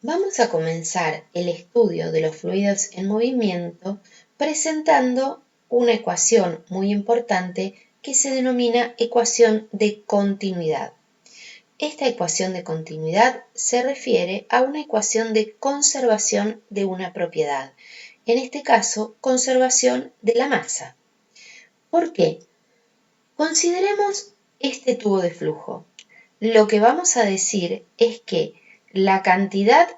Vamos a comenzar el estudio de los fluidos en movimiento presentando una ecuación muy importante que se denomina ecuación de continuidad. Esta ecuación de continuidad se refiere a una ecuación de conservación de una propiedad, en este caso, conservación de la masa. ¿Por qué? Consideremos este tubo de flujo. Lo que vamos a decir es que la cantidad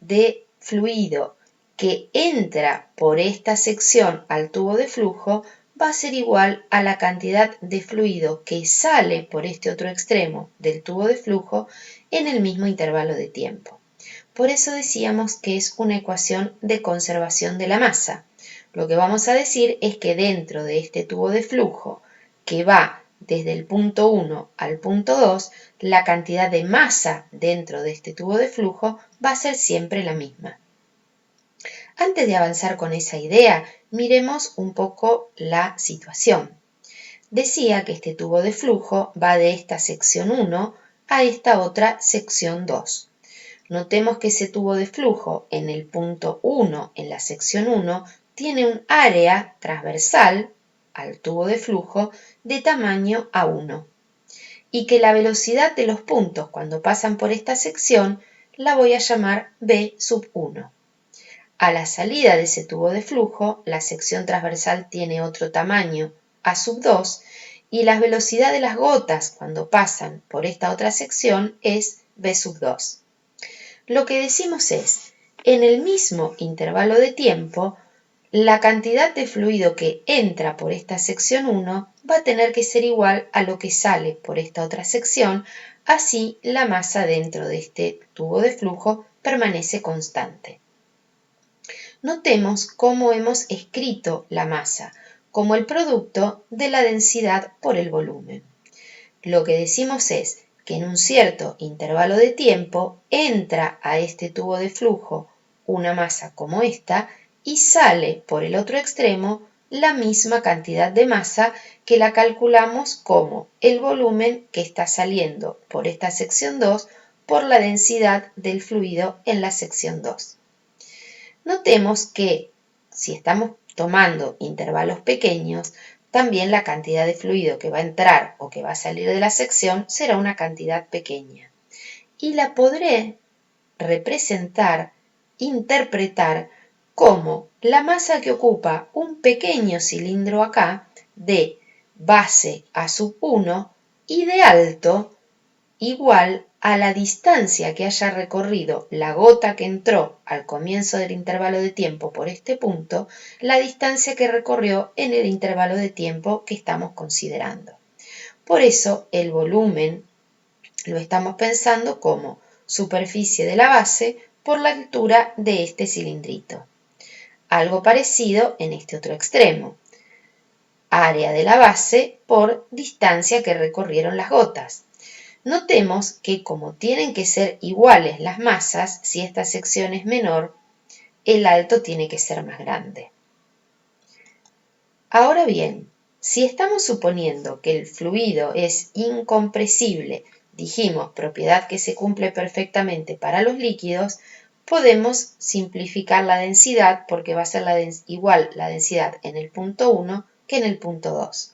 de fluido que entra por esta sección al tubo de flujo va a ser igual a la cantidad de fluido que sale por este otro extremo del tubo de flujo en el mismo intervalo de tiempo. Por eso decíamos que es una ecuación de conservación de la masa. Lo que vamos a decir es que dentro de este tubo de flujo que va desde el punto 1 al punto 2, la cantidad de masa dentro de este tubo de flujo va a ser siempre la misma. Antes de avanzar con esa idea, miremos un poco la situación. Decía que este tubo de flujo va de esta sección 1 a esta otra sección 2. Notemos que ese tubo de flujo en el punto 1, en la sección 1, tiene un área transversal al tubo de flujo de tamaño A1 y que la velocidad de los puntos cuando pasan por esta sección la voy a llamar B sub 1. A la salida de ese tubo de flujo, la sección transversal tiene otro tamaño, A sub 2, y la velocidad de las gotas cuando pasan por esta otra sección es B sub 2. Lo que decimos es, en el mismo intervalo de tiempo, la cantidad de fluido que entra por esta sección 1 va a tener que ser igual a lo que sale por esta otra sección, así la masa dentro de este tubo de flujo permanece constante. Notemos cómo hemos escrito la masa como el producto de la densidad por el volumen. Lo que decimos es que en un cierto intervalo de tiempo entra a este tubo de flujo una masa como esta y sale por el otro extremo la misma cantidad de masa que la calculamos como el volumen que está saliendo por esta sección 2 por la densidad del fluido en la sección 2. Notemos que si estamos tomando intervalos pequeños, también la cantidad de fluido que va a entrar o que va a salir de la sección será una cantidad pequeña. Y la podré representar, interpretar como la masa que ocupa un pequeño cilindro acá de base a sub 1 y de alto igual a la distancia que haya recorrido la gota que entró al comienzo del intervalo de tiempo por este punto, la distancia que recorrió en el intervalo de tiempo que estamos considerando. Por eso el volumen lo estamos pensando como superficie de la base por la altura de este cilindrito. Algo parecido en este otro extremo. Área de la base por distancia que recorrieron las gotas. Notemos que como tienen que ser iguales las masas, si esta sección es menor, el alto tiene que ser más grande. Ahora bien, si estamos suponiendo que el fluido es incompresible, dijimos propiedad que se cumple perfectamente para los líquidos, podemos simplificar la densidad porque va a ser igual la densidad en el punto 1 que en el punto 2.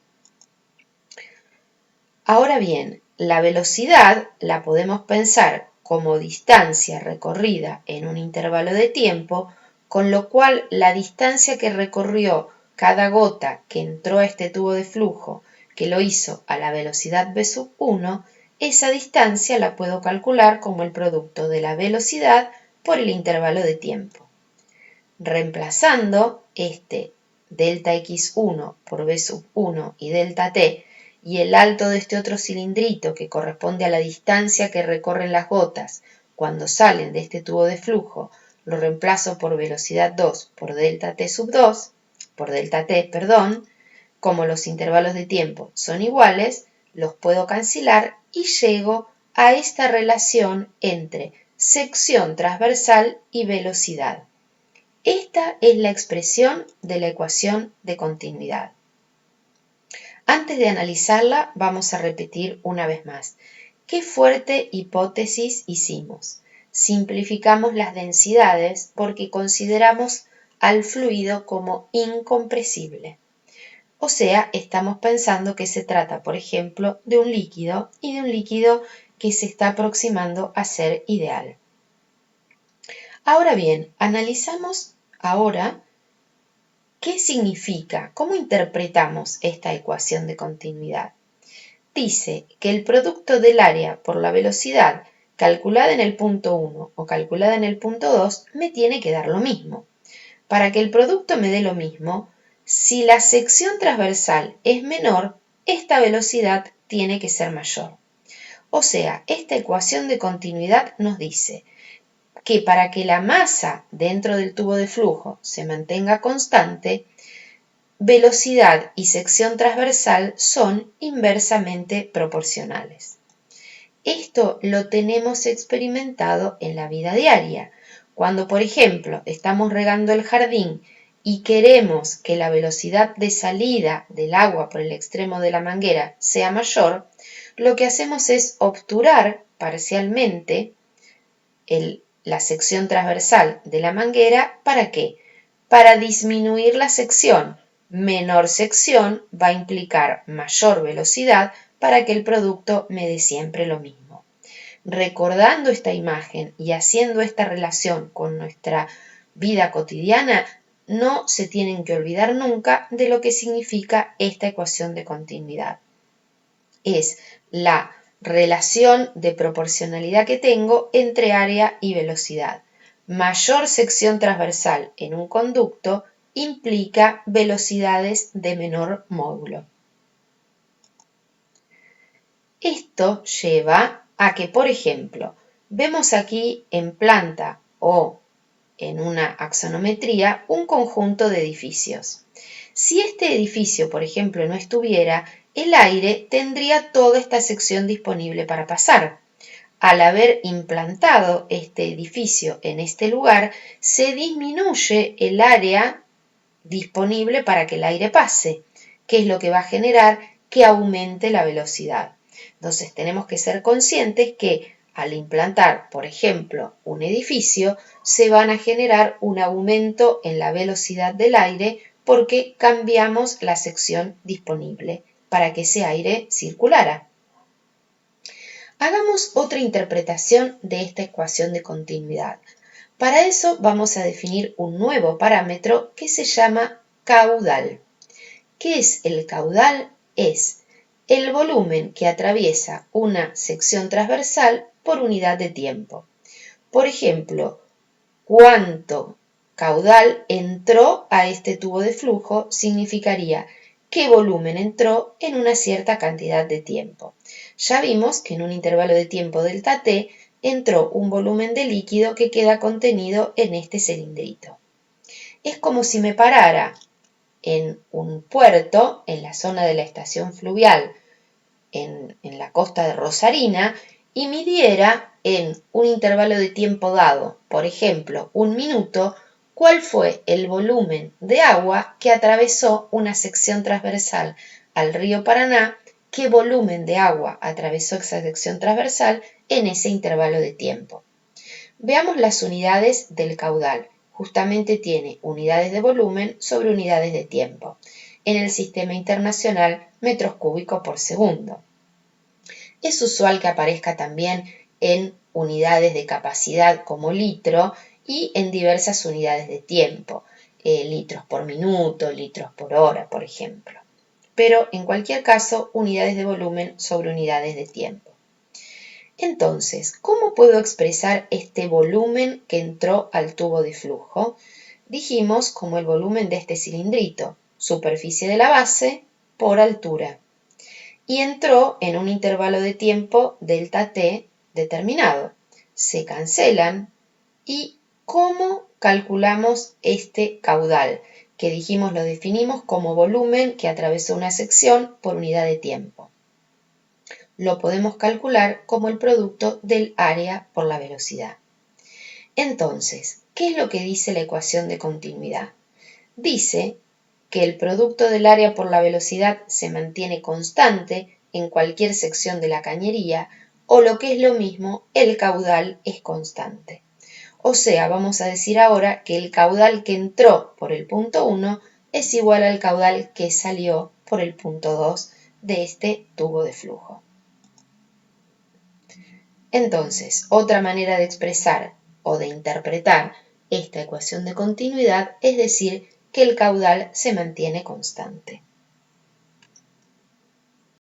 Ahora bien, la velocidad la podemos pensar como distancia recorrida en un intervalo de tiempo, con lo cual la distancia que recorrió cada gota que entró a este tubo de flujo, que lo hizo a la velocidad v sub 1, esa distancia la puedo calcular como el producto de la velocidad por el intervalo de tiempo. Reemplazando este delta x1 por v sub 1 y delta t y el alto de este otro cilindrito que corresponde a la distancia que recorren las gotas cuando salen de este tubo de flujo, lo reemplazo por velocidad 2 por delta t sub 2, por delta t, perdón, como los intervalos de tiempo son iguales, los puedo cancelar y llego a esta relación entre sección transversal y velocidad. Esta es la expresión de la ecuación de continuidad. Antes de analizarla, vamos a repetir una vez más. ¿Qué fuerte hipótesis hicimos? simplificamos las densidades porque consideramos al fluido como incompresible. O sea, estamos pensando que se trata, por ejemplo, de un líquido y de un líquido que se está aproximando a ser ideal. Ahora bien, analizamos ahora qué significa, cómo interpretamos esta ecuación de continuidad. Dice que el producto del área por la velocidad calculada en el punto 1 o calculada en el punto 2 me tiene que dar lo mismo. Para que el producto me dé lo mismo, si la sección transversal es menor, esta velocidad tiene que ser mayor. O sea, esta ecuación de continuidad nos dice que para que la masa dentro del tubo de flujo se mantenga constante, velocidad y sección transversal son inversamente proporcionales. Esto lo tenemos experimentado en la vida diaria. Cuando, por ejemplo, estamos regando el jardín y queremos que la velocidad de salida del agua por el extremo de la manguera sea mayor, lo que hacemos es obturar parcialmente la sección transversal de la manguera. ¿Para qué? Para disminuir la sección. Menor sección va a implicar mayor velocidad para que el producto me dé siempre lo mismo. Recordando esta imagen y haciendo esta relación con nuestra vida cotidiana, no se tienen que olvidar nunca de lo que significa esta ecuación de continuidad. Es la relación de proporcionalidad que tengo entre área y velocidad. Mayor sección transversal en un conducto implica velocidades de menor módulo. Esto lleva a que, por ejemplo, vemos aquí en planta o en una axonometría un conjunto de edificios. Si este edificio, por ejemplo, no estuviera, el aire tendría toda esta sección disponible para pasar. Al haber implantado este edificio en este lugar, se disminuye el área disponible para que el aire pase, que es lo que va a generar que aumente la velocidad. Entonces tenemos que ser conscientes que al implantar, por ejemplo, un edificio, se van a generar un aumento en la velocidad del aire porque cambiamos la sección disponible para que ese aire circulara. Hagamos otra interpretación de esta ecuación de continuidad. Para eso vamos a definir un nuevo parámetro que se llama caudal. ¿Qué es el caudal? Es el volumen que atraviesa una sección transversal por unidad de tiempo. Por ejemplo, cuánto caudal entró a este tubo de flujo significaría qué volumen entró en una cierta cantidad de tiempo. Ya vimos que en un intervalo de tiempo delta t entró un volumen de líquido que queda contenido en este cilindrito. Es como si me parara en un puerto, en la zona de la estación fluvial, en la costa de Rosarina, y midiera en un intervalo de tiempo dado, por ejemplo, 1 minuto, cuál fue el volumen de agua que atravesó una sección transversal al río Paraná, qué volumen de agua atravesó esa sección transversal en ese intervalo de tiempo. Veamos las unidades del caudal. Justamente tiene unidades de volumen sobre unidades de tiempo. En el sistema internacional, metros cúbicos por segundo. Es usual que aparezca también en unidades de capacidad como litro y en diversas unidades de tiempo, litros por minuto, litros por hora, por ejemplo. Pero en cualquier caso, unidades de volumen sobre unidades de tiempo. Entonces, ¿cómo puedo expresar este volumen que entró al tubo de flujo? Dijimos como el volumen de este cilindrito, superficie de la base por altura. Y entró en un intervalo de tiempo delta t determinado. Se cancelan. ¿Y cómo calculamos este caudal? Que dijimos lo definimos como volumen que atravesó una sección por unidad de tiempo. Lo podemos calcular como el producto del área por la velocidad. Entonces, ¿qué es lo que dice la ecuación de continuidad? Dice que el producto del área por la velocidad se mantiene constante en cualquier sección de la cañería o lo que es lo mismo, el caudal es constante. O sea, vamos a decir ahora que el caudal que entró por el punto 1 es igual al caudal que salió por el punto 2 de este tubo de flujo. Entonces, otra manera de expresar o de interpretar esta ecuación de continuidad es decir que el caudal se mantiene constante.